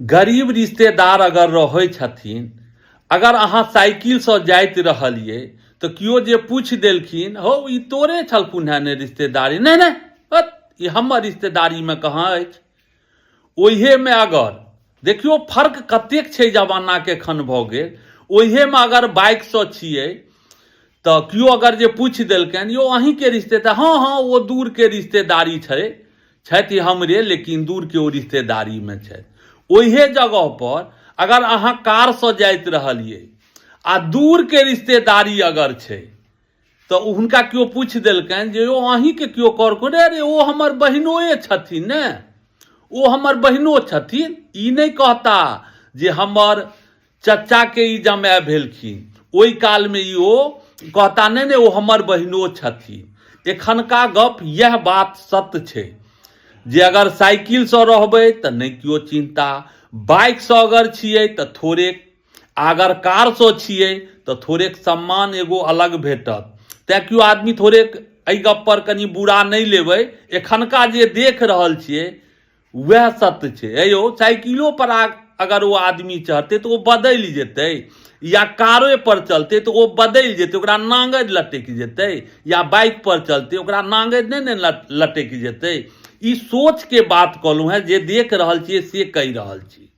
गरीब रिश्तेदार अगर रहै छथिन, अगर अहाँ साइकिल से जाइत रहलिए तो कियो जे पूछ देलखिन हो ई तोरे छलखुन है ने रिश्तेदारी, नहीं नहीं हट, ई हमर रिश्तेदारी में कहाँ अछि। ओहे में अगर देखियो फर्क कतेक छै जमाना के खन भ गेल। ओहे में अगर बाइक से छिए तो कियो अगर जे पूछ देलकन यो अहीं के रिश्तेदार, हाँ हाँ वो दूर के रिश्तेदारी छथि हमरे, लेकिन दूर के ओ रिश्तेदारी में छथि। ओहे जगह पर अगर अहाँ कार से जाइत रहलिए आ दूर के रिश्तेदारी अगर छै तो हुनका कियो पूछ देलकन जे यो अहीं के कियो कर रे ओ हमर बहिनोए छथिन ने, ओ हमर बहिनो छथिन, ई नहीं कहता जे हमर चचा के ई जमाय भेलखिन। ओई काल में ई ओ कहता नहीं नहीं ओ हमर बहिनो छथिन। एखनका गप यह बात सत्य छै जे अगर साइकिल से रहबै तो नहीं कियो चिंता, बाइक से अगर छिए तो थोड़ेक, अगर कार से छिए तो थोड़ेक सम्मान एगो अलग भेटत। तैं कियो आदमी थोड़ेक एहि गप पर कनी बुरा नहीं लेबै, एखनका जे देख रहल छिए वह सत्य छै। यौ साइकिलो पर अगर वो आदमी चढ़ते तो वो बदल जेतै, या कारे पर चलते तो वो बदल जेतै, ओकरा नांगद लटक जेतै, या बाइक पर चलते ओकरा नांगद नहीं ने लटक जेतै। ई सोच के बात कहलूं है, जे देख रहल छियै से कहि रहल छी।